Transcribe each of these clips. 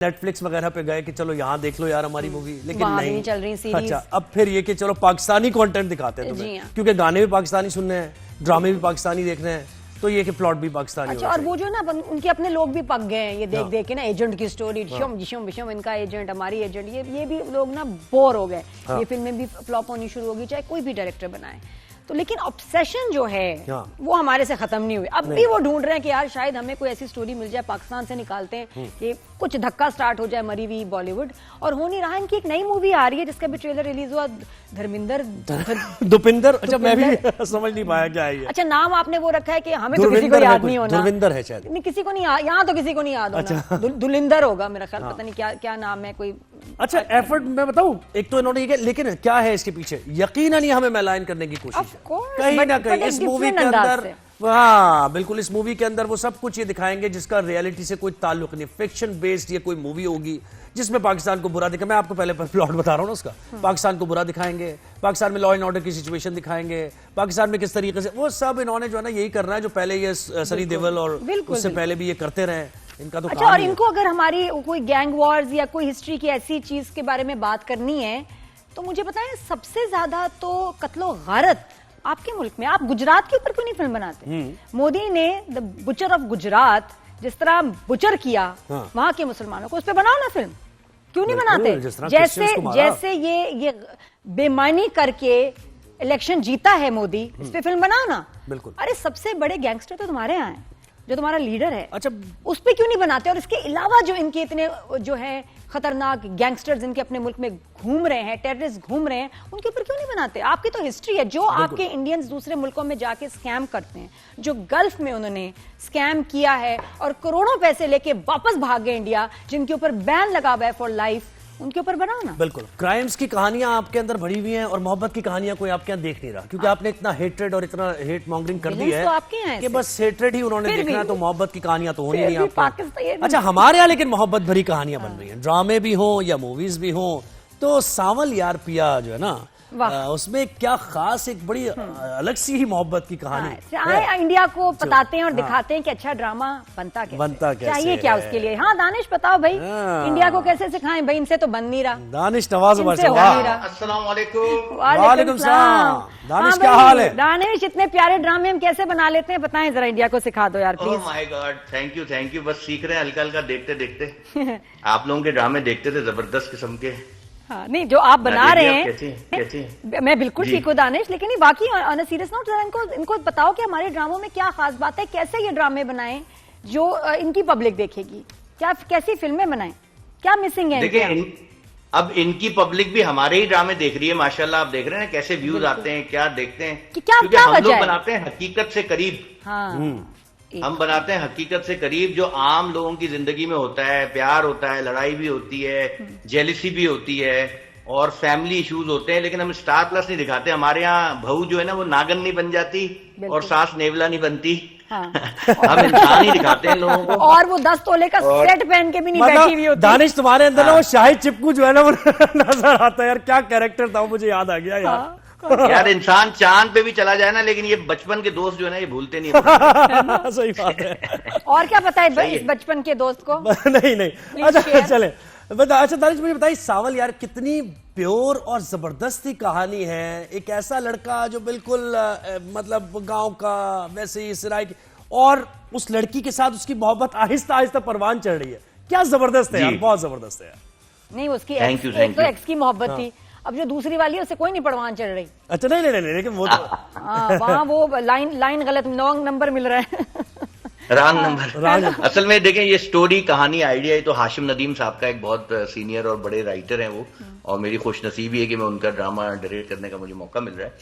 Netflix वगैरह पे गए कि चलो यहाँ देख लो यार हमारी मूवी, लेकिन नहीं चल रही सीरीज। अच्छा, अब फिर ये कि चलो पाकिस्तानी कंटेंट दिखाते हैं तुम्हें, क्योंकि गाने भी पाकिस्तानी सुनने हैं, ड्रामे भी पाकिस्तानी देखने हैं, तो ये कि प्लॉट भी पाकिस्तानी। अच्छा, और वो जो ना उनके अपने लोग भी पक गए हैं ये देख देख के ना, एजेंट की स्टोरी, विशम इनका एजेंट, हमारी एजेंट, ये भी लोग ना बोर हो गए। ये फिल्में भी फ्लॉप होनी शुरू होगी, चाहे कोई भी डायरेक्टर बनाए। तो लेकिन ऑब्सेशन जो है वो हमारे से खत्म नहीं हुई। अब भी वो ढूंढ रहे हैं कि यार शायद हमें कोई ऐसी स्टोरी मिल जाए, पाकिस्तान से निकालते हैं कि कुछ धक्का स्टार्ट हो जाए मरी हुई बॉलीवुड। और हो नहीं रहा। इनकी एक नई मूवी आ रही है जिसका भी ट्रेलर रिलीज हुआ, दुपिंदर। अच्छा, मैं भी समझ नहीं पाया क्या है। अच्छा, नाम आपने वो रखा है कि हमें तो किसी को याद नहीं होना। दुर्विंदर है शायद, नहीं किसी को नहीं, यहाँ तो किसी को नहीं याद होना। दुलिंदर होगा मेरा ख्याल, पता नहीं क्या नाम है कोई। अच्छा, एफर्ट मैं बताऊं, एक तो इन्होंने ये, लेकिन क्या है इसके पीछे, यकीनन ही हमें मैलाइन करने की कोशिश है कहीं ना कहीं इस मूवी के अंदर। हाँ बिल्कुल, इस मूवी के अंदर वो सब कुछ ये दिखाएंगे जिसका रियलिटी से कोई ताल्लुक नहीं, फिक्शन बेस्ड ये कोई मूवी होगी जिसमें पाकिस्तान को बुरा दिखा। मैं आपको पहले प्लॉट बता रहा हूँ ना उसका। पाकिस्तान को बुरा दिखाएंगे, पाकिस्तान में लॉ एंड ऑर्डर की सिचुएशन दिखाएंगे, पाकिस्तान में किस तरीके से वो सब इन्होंने जो है ना यही करना है जो पहले ये सनी देओल और उससे पहले भी ये करते रहे। इनका तो अच्छा, और इनको अगर हमारी कोई गैंग वॉर्स या कोई हिस्ट्री की ऐसी चीज के बारे में बात करनी है तो मुझे बताएं, सबसे ज्यादा तो कत्लो गारत आपके मुल्क में। आप गुजरात के ऊपर क्यों नहीं फिल्म बनाते? मोदी ने द बुचर ऑफ गुजरात जिस तरह बुचर किया वहां के मुसलमानों को, उस पर बनाओ ना फिल्म, क्यों नहीं बनाते? जैसे ये बेमानी करके इलेक्शन जीता है मोदी, इस पे फिल्म बनाओ ना। बिल्कुल। अरे सबसे बड़े गैंगस्टर तो तुम्हारे यहाँ है, जो तुम्हारा लीडर है। अच्छा, उस पे क्यों नहीं बनाते? और इसके अलावा जो इनके इतने जो है खतरनाक गैंगस्टर्स इनके अपने मुल्क में घूम रहे हैं, टेररिस्ट घूम रहे हैं, उनके ऊपर क्यों नहीं बनाते? आपकी तो हिस्ट्री है, जो आपके इंडियंस दूसरे मुल्कों में जाके स्कैम करते हैं, जो गल्फ में उन्होंने स्कैम किया है और करोड़ों पैसे लेके वापस भाग गए इंडिया, जिनके ऊपर बैन लगा हुआ है फॉर लाइफ, उनके ऊपर बनाओ ना। बिल्कुल, क्राइम्स की कहानियां आपके अंदर भरी हुई हैं और मोहब्बत की कहानियां कोई आपके यहाँ देख नहीं रहा, क्योंकि आपने इतना हेट्रेड और इतना हेट मॉन्गरिंग कर दी है तो कि बस हेट्रेड ही उन्होंने देखना है, तो मोहब्बत की कहानियां तो होनी नहीं आपको। पाकिस्तान। अच्छा, हमारे यहाँ लेकिन मोहब्बत भरी कहानियां बन रही हैं, ड्रामे भी हो या मूवीज भी हो। तो सावल यार पिया जो है ना, उसमें क्या खास एक बड़ी अलग सी ही मोहब्बत की कहानी इंडिया को बताते हैं और दिखाते हैं कि अच्छा ड्रामा बनता कैसे, चाहिए क्या उसके लिए। हाँ दानिश बताओ भाई, इंडिया को कैसे सिखाएं भाई, इनसे तो बन नहीं रहा। दानिश नवाज, अस्सलाम वालेकुम। वालेकुम सलाम। दानिश क्या हाल है? दानिश, इतने प्यारे ड्रामे हम कैसे बना लेते हैं, बताएं जरा, इंडिया को सिखा दो यार please. Oh my God, thank you. बस सीख रहे हैं हल्का हल्का, देखते देखते। आप लोगों के ड्रामे देखते थे, जबरदस्त किस्म के। हाँ, नहीं जो आप बना रहे हैं कैसी? मैं बिल्कुल ठीक हूँ दानिश, लेकिन बाकी ऑन अ सीरियस नोट इनको बताओ कि हमारे ड्रामों में क्या खास बात है, कैसे ये ड्रामे बनाएं जो इनकी पब्लिक देखेगी, क्या कैसी फिल्में बनाएं, क्या मिसिंग है? देखिए, अब इनकी पब्लिक भी हमारे ही ड्रामे देख रही है माशाल्लाह। आप देख रहे हैं कैसे व्यूज आते हैं, क्या देखते हैं, क्योंकि हम लोग बनाते हैं हकीकत से करीब। हम बनाते हैं हकीकत से करीब, जो आम लोगों की जिंदगी में होता है। प्यार होता है, लड़ाई भी होती है, जेलिसी भी होती है और फैमिली इश्यूज होते हैं, लेकिन हम स्टार प्लस नहीं दिखाते। हमारे यहाँ बहू जो है ना वो नागन नहीं बन जाती और सास नेवला नहीं बनती। हाँ। हम इंसान ही दिखाते हैं लोगों को। और वो 10 तोले का सेट पहन के भी नहीं बैठी हुई होती। दानिश, तुम्हारे अंदर ना वो शाहिद चिपकू जो है ना वो नजर आता है यार, क्या कैरेक्टर था वो, मुझे याद आ गया यार। यार इंसान चांद पे भी चला जाए ना, लेकिन ये बचपन के दोस्त जो है ना ये भूलते नहीं। सही बात है। और क्या पता है इस बचपन के दोस्त को? नहीं। अच्छा चले, अच्छा दानिश मुझे बताइए, सावल यार कितनी प्योर और जबरदस्त कहानी है। एक ऐसा लड़का जो बिल्कुल मतलब गांव का, वैसे ही सराय की, और उस लड़की के साथ उसकी मोहब्बत आहिस्ता आहिस्ता परवान चढ़ रही है। क्या जबरदस्त है यार, बहुत जबरदस्त है यार। नहीं, उसकी एक्स की मोहब्बत थी, अब जो दूसरी वाली है उसे कोई नहीं परवान चढ़ रही। अच्छा नहीं, लेकिन वो वहाँ वो लाइन गलत, रॉन्ग नंबर मिल रहा है। Wrong number. असल में देखें, ये स्टोरी कहानी आइडिया है तो हाशिम नदीम साहब का, एक बहुत सीनियर और बड़े राइटर हैं वो, और मेरी खुशनसीबी है कि मैं उनका ड्रामा डायरेक्ट करने का मुझे मौका मिल रहा है।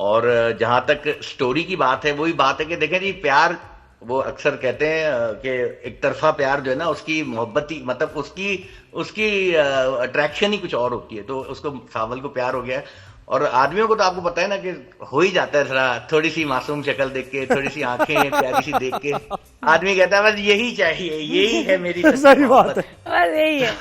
और जहां तक स्टोरी की बात है, वही बात है कि देखें जी, प्यार वो अक्सर कहते हैं कि एक तरफा प्यार जो है ना, उसकी मोहब्बत ही मतलब उसकी अट्रैक्शन ही कुछ और होती है। तो उसको सावल को प्यार हो गया है, और आदमियों को तो आपको पता है ना कि हो ही जाता है, जरा थोड़ी सी मासूम शक्ल देख के, थोड़ी सी आंखें प्यारी सी देख के आदमी कहता है बस यही चाहिए, यही है मेरी सही बात है, यही है।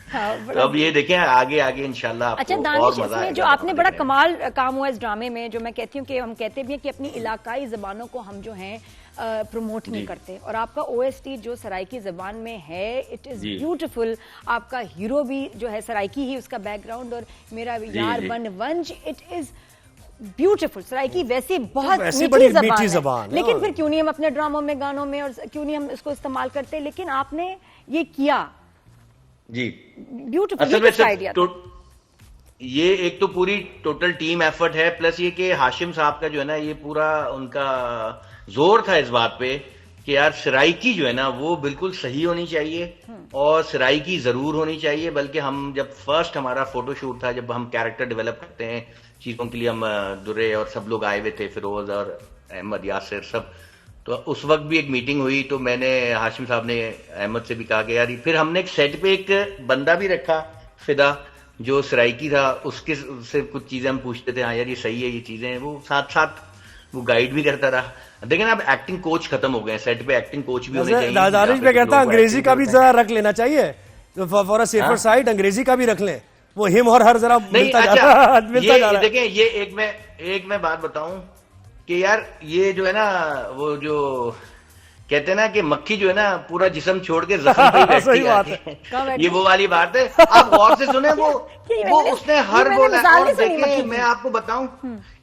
तो अब ये देखें आगे आगे इंशाल्लाह आपको। अच्छा दानिश, इसमें जो आपने बड़ा कमाल काम हुआ इस ड्रामे में, जो मैं कहती हूँ कि हम कहते भी हैं कि अपनी इलाकाई जबानों को हम जो हैं प्रमोट नहीं करते। और आपका OST जो सराइकी जबान में है, इट इज ब्यूटिफुल। आपका हीरो भी जो है सराइकी ही उसका बैकग्राउंड, और मेरा यार बन वंज, इट इज ब्यूटीफुल। सराइकी वैसे बहुत मीठी जबान है, लेकिन फिर क्यों नहीं हम अपने ड्रामों में, गानों में, और क्यों नहीं हम इसको इस्तेमाल करते, लेकिन आपने ये किया जी, ब्यूटीफुल आइडिया। ये एक तो पूरी टोटल टीम एफर्ट है, प्लस ये कि हाशिम साहब का जो है ना, ये पूरा उनका जोर था इस बात पे कि यार सराइकी जो है ना वो बिल्कुल सही होनी चाहिए, और सराइकी जरूर होनी चाहिए। बल्कि हम जब फर्स्ट हमारा फोटोशूट था, जब हम कैरेक्टर डेवलप करते हैं चीजों के लिए, हम दुर्रे और सब लोग आए हुए थे, फिरोज और अहमद, यासिर सब, तो उस वक्त भी एक मीटिंग हुई, तो मैंने हाशिम साहब ने अहमद से भी कहा कि यार, फिर हमने एक सेट पे एक बंदा भी रखा, फिदा, जो सराइकी था, उसके से कुछ चीजें हम पूछते थे, हाँ यार ये सही है, ये चीजें, वो साथ साथ वो गाइड भी करता रहा। देखिए ना, अब एक्टिंग कोच खत्म हो गए, सेट पे एक्टिंग कोच भी होने चाहिए। दानिश पे कहता अंग्रेजी का भी जरा रख लेना चाहिए, फॉर अ सेफर साइड अंग्रेजी का भी रख लें, वो हिम और हर जरा मिलता जा रहा है। देखिए ये एक मैं बात बताऊं कि यार ये जो है ना, वो जो कहते हैं ना कि मक्खी जो है ना पूरा जिस्म छोड़ के जख्म पे बैठती है, ये वो वाली बात है। आप गौर से सुने, वो उसने हर बोला। और देखिए मैं आपको बताऊं,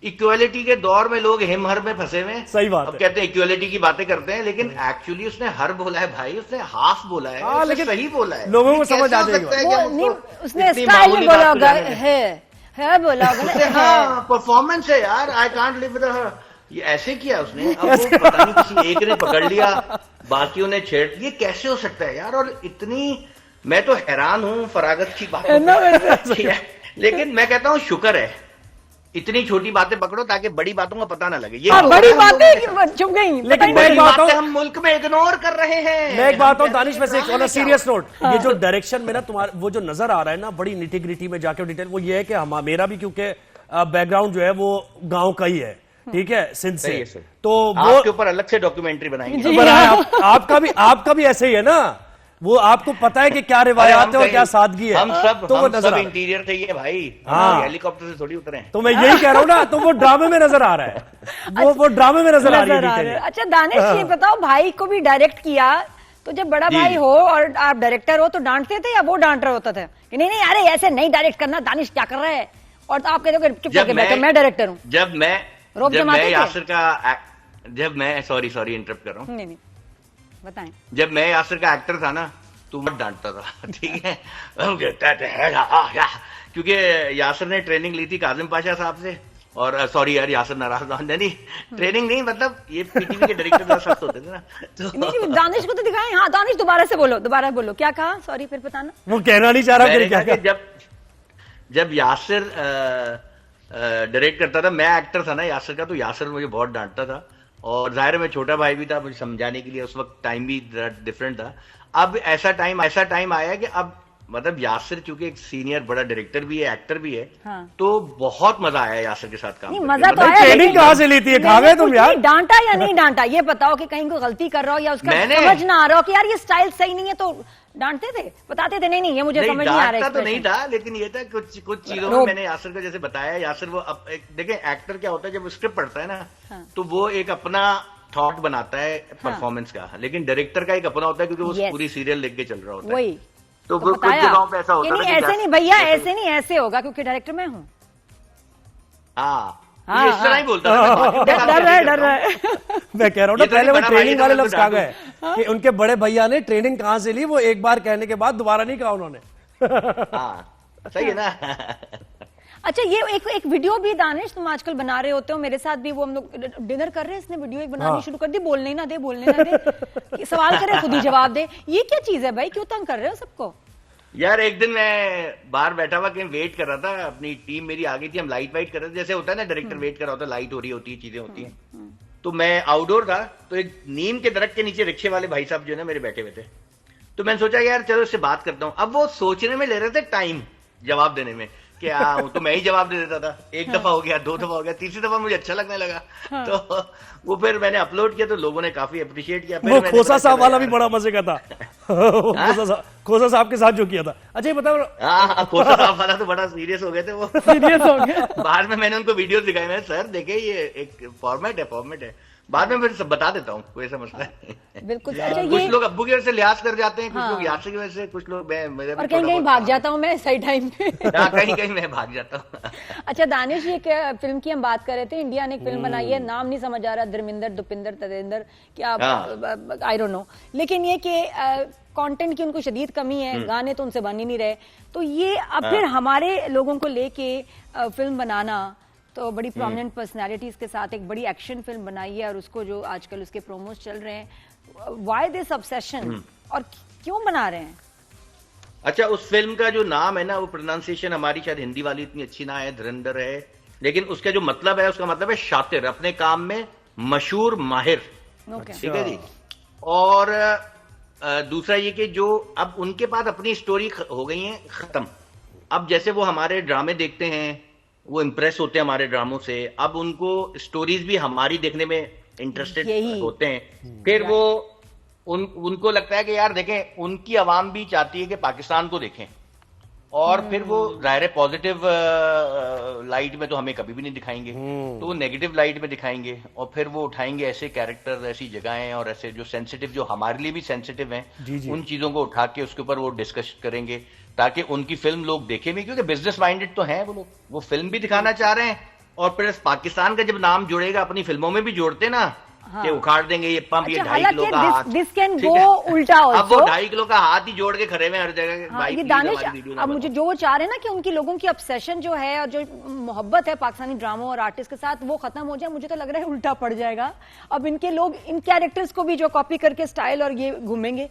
इक्वालिटी के दौर में लोग हिम हर में फंसे हुए, सही बात, अब कहते हैं इक्वालिटी की बातें करते हैं, लेकिन एक्चुअली उसने हर बोला है भाई, उसने हाफ बोला है, लेकिन सही बोला है, लोगों को समझ आ जाएगा। उसने स्टाइल में बोला होगा, है बोला होगा, परफॉर्मेंस है यार, I can't live with her, ये ऐसे किया उसने। अब वो पता नहीं किसी एक ने पकड़ लिया, बाकियों ने छेड़, ये कैसे हो सकता है यार। और इतनी, मैं तो हैरान हूं फरागत की बात है, लेकिन मैं कहता हूं शुक्र है, इतनी छोटी बातें पकड़ो ताकि बड़ी बातों का पता ना लगे। ये बड़ी बातें चुप गई, लेकिन मैं एक बात हम मुल्क में इग्नोर कर रहे हैं। मैं एक बात हूं दानिश, वैसे ऑन अ सीरियस नोट, ये जो डायरेक्शन में ना तुम्हारा वो जो नजर आ रहा है ना, बड़ी निटी ग्रिटी में जाके डिटेल, वो ये है कि मेरा भी क्योंकि बैकग्राउंड जो है वो गाँव का ही है, ठीक है, सिंध से, तो वो आपके ऊपर अलग से डॉक्यूमेंट्री बनाएंगे। आपका भी ऐसे ही है ना, वो आपको पता है कि क्या रिवायात है और क्या सादगी है। हम सब इंटीरियर थे ये भाई, हेलीकॉप्टर से थोड़ी उतरे हैं। तो मैं यही कह रहा हूँ ना, तो वो ड्रामे में नजर आ रहा है, वो ड्रामे में नजर आ रहा है। अच्छा दानिश, ये बताओ, भाई को भी डायरेक्ट किया, तो जब बड़ा भाई हो और आप डायरेक्टर हो तो डांटते थे या वो डांट रहे होता था कि नहीं अरे ऐसे नहीं डायरेक्ट करना, दानिश क्या कर रहा है, और तो आप कहते हो चुप करके बैठो, मैं डायरेक्टर हूँ। जब मैं यासिर का सॉरी इंटरप्ट कर रहा हूँ, नहीं बताएं, जब मैं यासिर का एक्टर था ना, तो मत डांटता था, ठीक है, क्योंकि यासिर ने ट्रेनिंग ली थी काजिम पाशा साहब से, और सॉरी यार यासिर नाराज नहीं, ट्रेनिंग नहीं, मतलब ये पीटीवी के डायरेक्टर सख्त होते थे ना, तो दानिश को तो दिखाएं। हाँ दानिश, दोबारा बोलो क्या कहा, सॉरी फिर बताना। वो कहना नहीं चाह रहा। जब यासिर डायरेक्ट करता था, मैं एक्टर था ना यासिर का, तो यासिर मुझे बहुत डांटता था, और जाहिर मैं छोटा भाई भी था, मुझे समझाने के लिए उस वक्त टाइम भी डिफरेंट था। अब ऐसा टाइम आया कि अब मतलब यासिर चूंकि एक सीनियर बड़ा डायरेक्टर भी है, एक्टर भी है, हाँ। तो बहुत मजा आया यासिर के साथ काम करके। मजा तो आया, ट्रेनिंग कहाँ से लेती है, खा गए तुम यार? डांटा या नहीं डांटा ये बताओ, कि कहीं कोई गलती कर रहा हो या उसका समझ ना आ रहा हो कि यार ये स्टाइल सही नहीं है, तो डांटते थे, बताते थे नहीं ये मुझे समझ नहीं आ रहा है। तो नहीं था, लेकिन ये था कुछ चीजों में मैंने यासिर को जैसे बताया, यासिर वो देखिए एक्टर क्या होता है, जब वो स्क्रिप्ट पढ़ता है ना, तो वो एक अपना थॉट बनाता है परफॉर्मेंस का, लेकिन डायरेक्टर का एक अपना होता है, क्योंकि वो पूरी सीरियल लिख के चल रहा होता है। तो कुछ जगहों पे ऐसा होता है, ऐसे नहीं भैया, ऐसे नहीं, ऐसे होगा क्योंकि डायरेक्टर मैं हूँ। हाँ, इस तरह ही बोलता था, डर रहा है। मैं कह रहा हूँ ना, पहले वो ट्रेनिंग वाले लफ्ज कहा गए कि उनके बड़े भैया ने ट्रेनिंग कहाँ से ली, वो एक बार कहने के बाद दोबारा नहीं कहा उन्होंने। सही है ना। अच्छा, ये एक वीडियो भी दानिश तुम आजकल बना रहे होते हो, मेरे साथ भी, वो हम लोग डिनर कर रहे हैं, इसने वीडियो एक बनानी शुरू कर दी, बोलने ना दे सवाल करे खुद ही जवाब दे, ये क्या चीज है भाई, क्यों तंग कर रहे हो सबको? यार एक दिन मैं बाहर बैठा हुआ कहीं वेट कर रहा था, अपनी टीम मेरी आ गई थी, हम लाइट वाइट कर रहे थे, जैसे होता है ना डायरेक्टर वेट कर रहा होता है, लाइट हो रही होती है, चीजें होती हैं, तो मैं आउटडोर था, तो एक नीम के दरख्त के नीचे रिक्शे वाले भाई साहब जो है ना मेरे बैठे हुए थे, तो मैंने सोचा यार चलो इससे बात करता हूँ। अब वो सोचने में ले रहे थे टाइम जवाब देने में, क्या तो मैं ही जवाब दे देता था, एक दफा हो गया, 2 दफा हो गया, तीसरी दफा मुझे अच्छा लगने लगा, तो वो फिर मैंने अपलोड किया, तो लोगों ने काफी अप्रिशिएट किया। वो खोसा साहब वाला भी बड़ा मजे का था, खोसा साहब के साथ जो किया था। अच्छा ये बताओ। हाँ, खोसा साहब वाला तो बड़ा सीरियस हो गए थे वो, सीरियस हो गया। बाद में मैंने उनको वीडियो दिखाई, मैंने सर देखे ये एक फॉर्मेट है, बाद में फिर सब बता देता हूँ, कोई ऐसा मसला है। बिल्कुल। अच्छा, कुछ ये लोग अब्बू की वजह से लिहाज कर जाते हैं, कुछ हाँ। लोग याद की वजह से, कुछ लोग और कहीं कहीं भाग जाता हूँ मैं सही टाइम पे। कहीं कहीं मैं भाग जाता हूँ। अच्छा दानिश, ये फिल्म की हम बात कर रहे थे, इंडिया ने एक फिल्म बनाई है, नाम नहीं समझ आ रहा, धर्मिंदर दुपिंदर तदेंदर क्या, आई डोंट नो, लेकिन ये कि कंटेंट की उनको शदीद कमी है, गाने तो उनसे बन ही नहीं रहे, तो ये अब फिर हमारे लोगों को लेके फिल्म बनाना, तो बड़ी प्रोमिनेंट पर्सनालिटीज के साथ एक बड़ी एक्शन फिल्म बनाई है और उसको जो आजकल उसके प्रोमोस चल रहे हैं, व्हाई दिस ऑब्सेशन और क्यों बना रहे हैं? अच्छा, उस फिल्म का जो नाम है ना, वो प्रोनाउंसिएशन हमारी शायद हिंदी वाली इतनी अच्छी ना है, धुरंधर है, लेकिन उसका जो मतलब है, उसका मतलब है शातिर, अपने काम में मशहूर, माहिर। ठीक है जी। और दूसरा ये कि जो अब उनके पास अपनी स्टोरी हो गई है खत्म, अब जैसे वो हमारे ड्रामे देखते हैं, वो इम्प्रेस होते हैं हमारे ड्रामों से, अब उनको स्टोरीज भी हमारी देखने में इंटरेस्टेड होते हैं, फिर वो उनको लगता है कि यार देखें, उनकी आवाम भी चाहती है कि पाकिस्तान को देखें, और फिर वो जाहिर पॉजिटिव लाइट में तो हमें कभी भी नहीं दिखाएंगे, तो वो नेगेटिव लाइट में दिखाएंगे, और फिर वो उठाएंगे ऐसे कैरेक्टर, ऐसी जगहें और ऐसे जो सेंसिटिव, जो हमारे लिए भी सेंसिटिव हैं, उन चीजों को उठा के उसके ऊपर वो डिस्कस करेंगे, ताकि उनकी फिल्म लोग देखें भी, क्योंकि बिजनेस माइंडेड तो हैं वो लोग, वो फिल्म भी दिखाना चाह रहे हैं, और प्लस पाकिस्तान का जब नाम जुड़ेगा, अपनी फिल्मों में भी जोड़ते ना, कि उखाड़ देंगे ये पंप, ये 2.5 किलो का हाथ, दिस कैन गो उल्टा अब वो ऑल्सो। 2.5 किलो का हाथ ही जोड़ के खड़े में हर जगह। हाँ, ये दानिश, अब मुझे जो चाह रहे हैं ना कि उनकी लोगों की ऑब्सेशन जो है और जो मोहब्बत है पाकिस्तानी ड्रामों और आर्टिस्ट के साथ, वो खत्म हो जाए, मुझे तो लग रहा है उल्टा पड़ जाएगा। अब इनके लोग इन कैरेक्टर्स को भी जो कॉपी करके स्टाइल और ये घूमेंगे,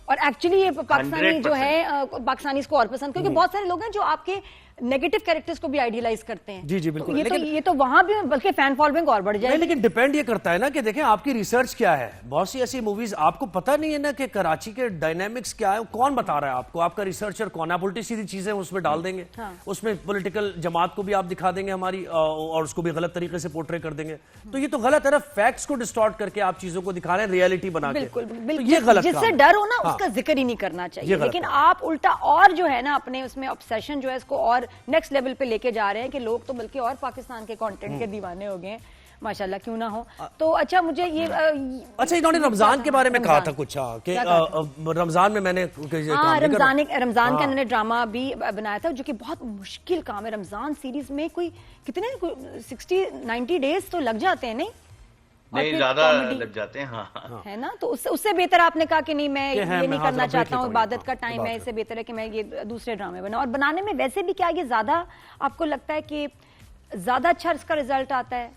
और एक्चुअली ये पाकिस्तानी जो है, पाकिस्तानी इसको और पसंद, क्योंकि बहुत सारे लोग हैं जो आपके नेगेटिव कैरेक्टर्स को भी आइडियलाइज करते हैं। जी जी बिल्कुल। ये तो वहां भी बल्कि फैन फॉलोइंग और बढ़ जाएगी। लेकिन डिपेंड ये करता है ना कि देखें आपकी रिसर्च क्या है। बहुत सी ऐसी मूवीज आपको पता नहीं है ना कि कराची के डायनामिक्स क्या है, कौन बता रहा है आपको, आपका रिसर्चर कौन है। आप उल्टी सीधी चीजें उसमें डाल देंगे, उसमें पॉलिटिकल जमात को भी आप दिखा देंगे हमारी, और उसको भी गलत तरीके से पोर्ट्रे कर देंगे, तो ये तो गलत है ना। फैक्ट्स को डिस्टॉर्ट करके आप चीजों को दिखा रहे हैं रियलिटी बना के, तो ये गलत। जिससे डर हो ना उसका जिक्र ही नहीं करना चाहिए, लेकिन आप उल्टा और जो है ना अपने उसमें ऑब्सेशन जो है इसको और नेक्स्ट लेवल पे लेके जा रहे हैं कि लोग तो बल्कि और पाकिस्तान के कंटेंट के दीवाने हो गए हैं, माशाल्लाह, क्यों ना हो। तो अच्छा, मुझे ये अच्छा, इन्होंने रमजान के बारे में कहा था कुछ कि रमजान में मैंने रमजान का इन्होंने ड्रामा भी बनाया था, जो कि बहुत मुश्किल काम है। रमजान सीरीज में कोई कितने 60-90 डेज तो लग जाते हैं, नहीं ज्यादा लग जाते हैं, हाँ, है ना। तो उससे बेहतर आपने कहा कि नहीं, मैं ये नहीं करना चाहता हूँ, इबादत का टाइम है, इससे बेहतर है कि मैं ये दूसरे ड्रामे बनाऊं। और बनाने में वैसे भी क्या ये ज्यादा आपको लगता है कि ज्यादा अच्छा इसका रिजल्ट आता है?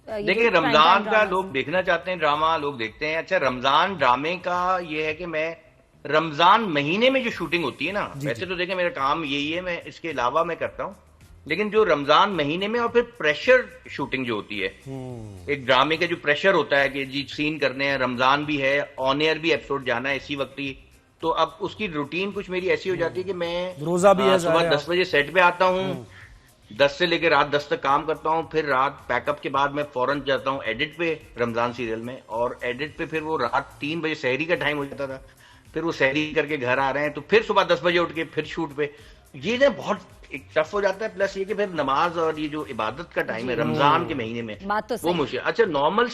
देखिए, रमजान का लोग देखना चाहते हैं, ड्रामा लोग देखते हैं। अच्छा, रमजान ड्रामे का ये है कि मैं रमजान महीने में जो शूटिंग होती है ना, वैसे तो देखें मेरा काम यही है, मैं इसके अलावा मैं करता हूँ, लेकिन जो रमजान महीने में, और फिर प्रेशर शूटिंग जो होती है, एक ड्रामे का जो प्रेशर होता है कि जी सीन करने हैं, रमजान भी है, ऑन एयर भी एपिसोड जाना है इसी वक्त ही, तो अब उसकी रूटीन कुछ मेरी ऐसी हो जाती है कि मैं रोजा भी है, सुबह 10 बजे सेट पे आता हूँ, 10 से लेकर रात 10 तक काम करता हूँ, फिर रात पैकअप के बाद मैं फौरन जाता हूँ एडिट पे रमजान सीरियल में, और एडिट पे फिर वो रात 3 बजे सहरी का टाइम हो जाता था, फिर वो सहरी करके घर आ रहे हैं, तो फिर सुबह 10 बजे उठ के फिर शूट पे, ये ना बहुत एक टफ हो जाता है। प्लस ये कि फिर नमाज और ये जो इबादत का टाइम है रमजान के महीने में, बात तो वो मुश्किल। अच्छा, नॉर्मल